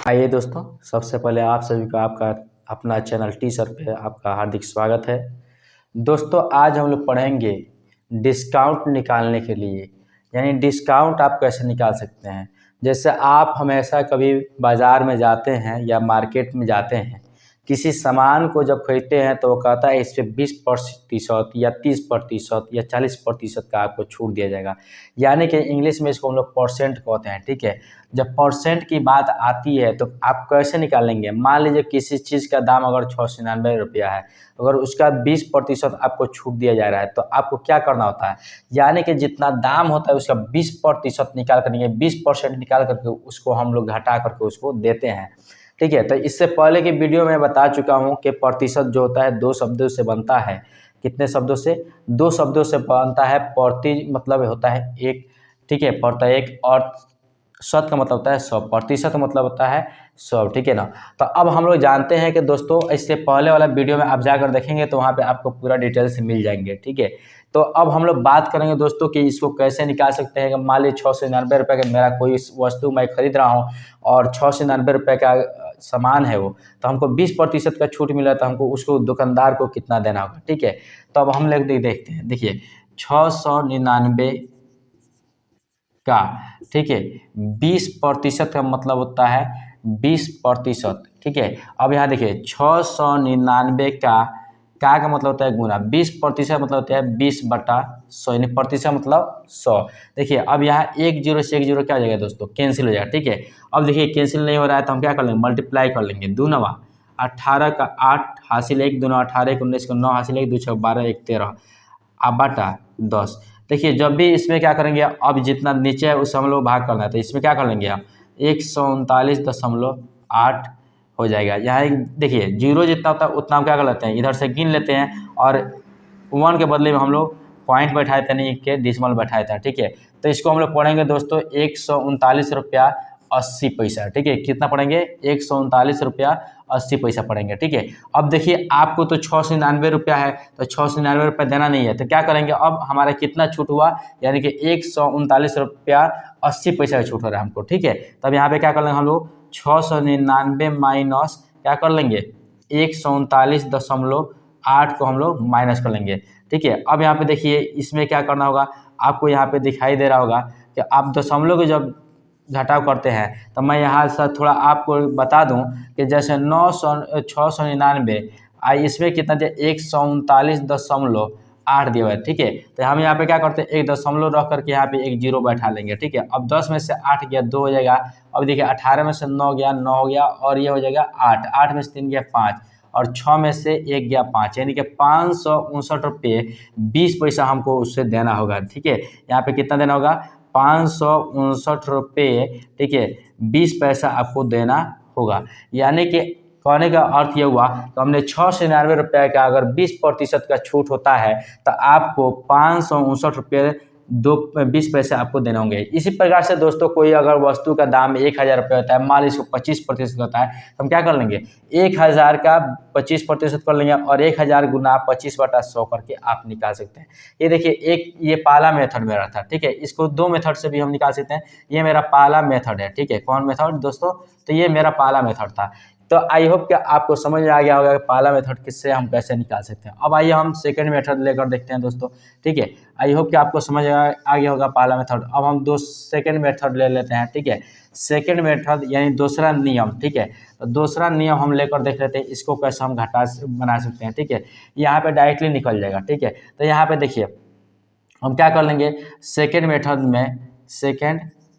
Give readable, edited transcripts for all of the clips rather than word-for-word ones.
आइए दोस्तों, सबसे पहले आप सभी का आपका अपना चैनल टी सर पे आपका हार्दिक स्वागत है। दोस्तों, आज हम लोग पढ़ेंगे डिस्काउंट निकालने के लिए, यानी डिस्काउंट आप कैसे निकाल सकते हैं। जैसे आप हमेशा कभी बाज़ार में जाते हैं या मार्केट में जाते हैं, किसी सामान को जब खरीदते हैं तो वो कहता है इस पे 20% या 30% या 40% का आपको छूट दिया जाएगा, यानी कि इंग्लिश में इसको हम लोग परसेंट कहते हैं। ठीक है, जब परसेंट की बात आती है तो आप कैसे निकालेंगे। मान लीजिए किसी चीज़ का दाम अगर 699 है, अगर उसका 20% आपको छूट दिया जा रहा है तो आपको क्या करना होता है, यानी कि जितना दाम होता है उसका 20% निकाल कर, 20% निकाल करके उसको हम लोग घटा करके उसको देते हैं। ठीक है, तो इससे पहले की वीडियो में बता चुका हूँ कि प्रतिशत जो होता है दो शब्दों से बनता है। कितने शब्दों से? दो शब्दों से बनता है। प्रति मतलब होता है एक, ठीक है, प्रति एक, और शत का मतलब होता है 100%, मतलब होता है 100। ठीक है ना। तो अब हम लोग जानते हैं कि दोस्तों इससे पहले वाला वीडियो में आप जाकर देखेंगे तो वहाँ पे आपको पूरा डिटेल्स मिल जाएंगे। ठीक है, तो अब हम लोग बात करेंगे दोस्तों कि इसको कैसे निकाल सकते हैं। कि मान लीजिए 699 का मेरा कोई वस्तु मैं खरीद रहा हूँ और 699 का सामान है वो, तो हमको 20% का छूट मिला, तो हमको उसको दुकानदार को कितना देना होगा। ठीक है, तो अब हम लोग देखते हैं। देखिए 699 का, ठीक है, 20% का मतलब होता है 20%। ठीक है, अब यहाँ देखिए 699 का मतलब होता है गुना, 20% मतलब होता है 20/100, यानी प्रतिशत मतलब 100। देखिए अब यहाँ एक जीरो से एक जीरो क्या हो जाएगा दोस्तों, कैंसिल हो जाएगा। ठीक है, अब देखिए कैंसिल नहीं हो रहा है तो हम क्या कर लेंगे, मल्टीप्लाई कर लेंगे। 2 नवा 18 का 8 हासिल 1, 2 9 18 1 19 का 9 हासिल 1, 2 6 12 1 13 बटा 10। देखिए जब भी इसमें क्या करेंगे, अब जितना नीचे है उस हम लोग भाग करना है, तो इसमें क्या कर लेंगे हम 139.8 हो जाएगा। यहाँ देखिए जीरो जितना होता है उतना हम क्या कर लेते हैं, इधर से गिन लेते हैं, और 1 के बदले में हम लोग पॉइंट बैठाए थे, नहीं के डिसमल बैठाया था। ठीक है, तो इसको हम लोग पढ़ेंगे दोस्तों 139.80 रुपया। ठीक है, कितना पढ़ेंगे, 139.80 रुपया पढ़ेंगे। ठीक है, अब देखिए आपको तो 699 है, तो 699 देना नहीं है, तो क्या करेंगे, अब हमारा कितना छूट हुआ, यानी कि 139.80 का छूट हो रहा है हमको। ठीक है, तब यहाँ पे क्या कर लेंगे हम लोग, 699 माइनस क्या कर लेंगे, 139.8 को हम लोग माइनस कर लेंगे। ठीक है, अब यहाँ पे देखिए इसमें क्या करना होगा, आपको यहाँ पे दिखाई दे रहा होगा कि आप दशमलव को जब घटाव करते हैं, तो मैं यहाँ से थोड़ा आपको बता दूं कि जैसे 699, इसमें कितना दिया, 139.8 दिया हुआ है। ठीक है, तो हम यहाँ पे क्या करते हैं, एक दशमलव रख करके यहाँ पे एक जीरो बैठा लेंगे। ठीक है, अब 10 में से 8 गया 2 हो जाएगा। अब देखिए 18 में से 9 गया 9 हो गया, और ये हो जाएगा 8, 8 में से 3 गया 5, और 6 में से 1 गया 5, यानी कि 559.20 हमको उससे देना होगा। ठीक है, यहाँ पे कितना देना होगा, 559 रुपये, ठीक है, 20 पैसा आपको देना होगा। यानी कि कहने का अर्थ ये हुआ तो हमने 699 का अगर 20% का छूट होता है तो आपको 559 रुपये 20 पैसे आपको देने होंगे। इसी प्रकार से दोस्तों कोई अगर वस्तु का दाम 1000 रुपये होता है, मान लीजिए 25% होता है, तो हम क्या कर लेंगे, 1000 का 25% कर लेंगे, और 1000 गुना 25/100 करके आप निकाल सकते हैं। ये देखिए एक ये पहला मेथड मेरा था। ठीक है, इसको दो मेथड से भी हम निकाल सकते हैं। ये मेरा पहला मेथड है। ठीक है, कौन मेथड दोस्तों, तो ये मेरा पहला मेथड था। तो आई होप कि आपको समझ में आ गया होगा कि पहला मेथड किससे हम कैसे निकाल सकते हैं। अब आइए हम सेकंड मेथड लेकर देखते हैं दोस्तों। ठीक है, आई होप कि आपको समझ आ गया होगा पहला मेथड। अब हम सेकंड मेथड ले लेते हैं। ठीक है, सेकंड मेथड यानी दूसरा नियम। ठीक है, तो दूसरा नियम हम लेकर देख लेते हैं, इसको कैसे हम घटा बना सकते हैं। ठीक है, यहाँ पे डायरेक्टली निकल जाएगा। ठीक है, तो यहाँ पे देखिए हम क्या कर लेंगे, सेकेंड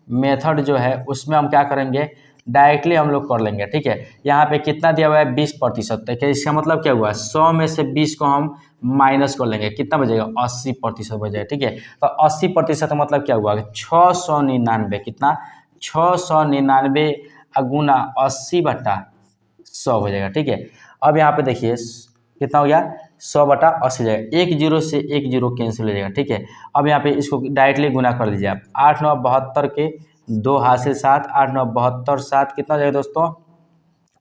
मेथड जो है उसमें हम क्या करेंगे, डायरेक्टली हम लोग कर लेंगे। ठीक है, यहाँ पे कितना दिया हुआ है, 20%। देखिए इसका मतलब क्या हुआ, 100 में से 20 को हम माइनस कर लेंगे, कितना बचेगा, 80% बचेगा। ठीक है, तो 80% मतलब क्या हुआ, 699, कितना, 699 गुना 80/100 हो जाएगा। ठीक है, अब यहाँ पे देखिए कितना हो गया, 100/80 जाएगा, एक जीरो से एक जीरो कैंसिल हो जाएगा। ठीक है, अब यहाँ पे इसको डायरेक्टली गुना कर लीजिए आप, 8 9 72 के 2 हासिल 7, 8 9 72 7 कितना हो जाएगा दोस्तों,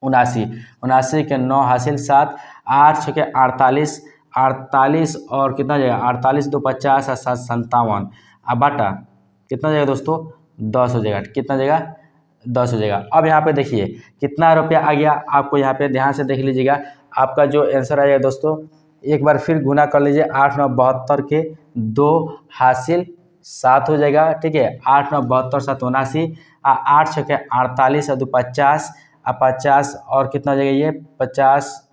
79, 79 के 9 हासिल 7, 8 6 के 48, 48 और कितना हो जाएगा, 48 2 50 और 7 57, अब बटा कितना हो जाएगा दोस्तों, 10 हो जाएगा। कितना हो जाएगा, 10 हो जाएगा। अब यहाँ पे देखिए कितना रुपया आ गया, आपको यहाँ पे ध्यान से देख लीजिएगा। आपका जो आंसर आएगा दोस्तों, एक बार फिर गुना कर लीजिए, 8 9 72 के 2 हासिल 7 हो जाएगा। ठीक है, 8 9 72 7 79, 8 6 के 48 और 2 50, 50 और कितना हो जाएगा ये 50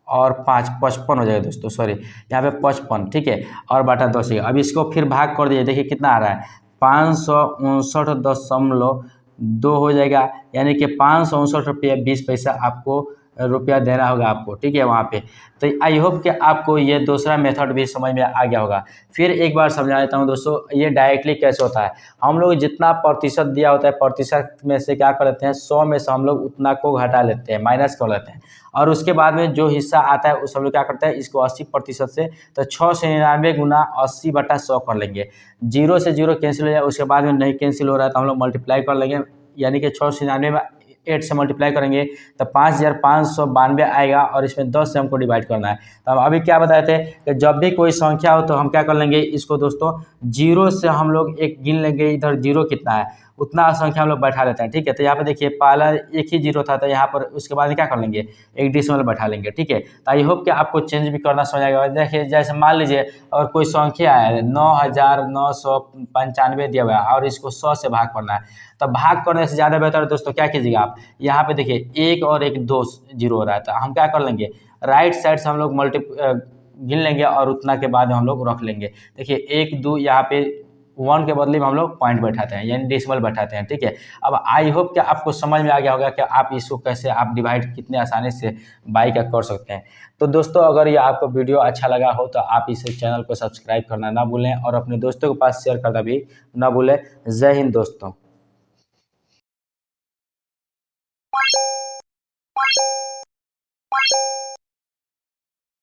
और 5 55 हो जाएगा दोस्तों, सॉरी यहाँ पे 55। ठीक है, और बटा 10 है। अब इसको फिर भाग कर दीजिए, देखिए कितना आ रहा है 559.2 हो जाएगा, यानी कि 559 रुपये 20 पैसा आपको रुपया देना होगा आपको। ठीक है, वहाँ पे। तो आई होप कि आपको ये दूसरा मेथड भी समझ में आ गया होगा। फिर एक बार समझा देता हूँ दोस्तों, ये डायरेक्टली कैसे होता है। हम लोग जितना प्रतिशत दिया होता है, प्रतिशत में से क्या कर लेते हैं, 100 में से हम लोग उतना को घटा लेते हैं, माइनस कर लेते हैं, और उसके बाद में जो हिस्सा आता है उस हम लोग क्या करते हैं, इसको 80% से, तो 6 से 99 गुना 80/100 कर लेंगे। 0 से 0 कैंसिल हो जाए, उसके बाद में नहीं कैंसिल हो रहा है तो हम लोग मल्टीप्लाई कर लेंगे, यानी कि 6 से 99 में 8 से मल्टीप्लाई करेंगे तो 5592 आएगा, और इसमें 10 से हमको डिवाइड करना है। तो हम अभी क्या बताए थे कि जब भी कोई संख्या हो तो हम क्या कर लेंगे, इसको दोस्तों 0 से हम लोग एक गिन लेंगे, इधर 0 कितना है उतना संख्या हम लोग बैठा लेते हैं। ठीक है, तो यहाँ पे देखिए पहला एक ही 0 था, तो यहाँ पर उसके बाद क्या कर लेंगे, एक डिसिमल बैठा लेंगे। ठीक है, तो आई होप कि आपको चेंज भी करना समझ आएगा। देखिए जैसे मान लीजिए और कोई संख्या है 9995 दिया हुआ है, और इसको 100 से भाग करना है, तो भाग करने से ज़्यादा बेहतर है दोस्तों क्या कीजिएगा आप, यहाँ पे देखिए एक और एक 2 0 हो रहा है, तो हम क्या कर लेंगे, राइट साइड से हम लोग गिन लेंगे और उतना के बाद हम लोग रख लेंगे। देखिए 1 2 यहाँ पे 1 के बदले में हम लोग पॉइंट बैठाते हैं, यानी डेसिमल बैठाते हैं। ठीक है, अब आई होप कि आपको समझ में आ गया होगा कि आप इसको कैसे आप डिवाइड कितने आसानी से बाई का कर सकते हैं। तो दोस्तों अगर ये आपको वीडियो अच्छा लगा हो तो आप इस चैनल को सब्सक्राइब करना ना भूलें, और अपने दोस्तों के पास शेयर करना भी ना भूलें। जय हिंद दोस्तों।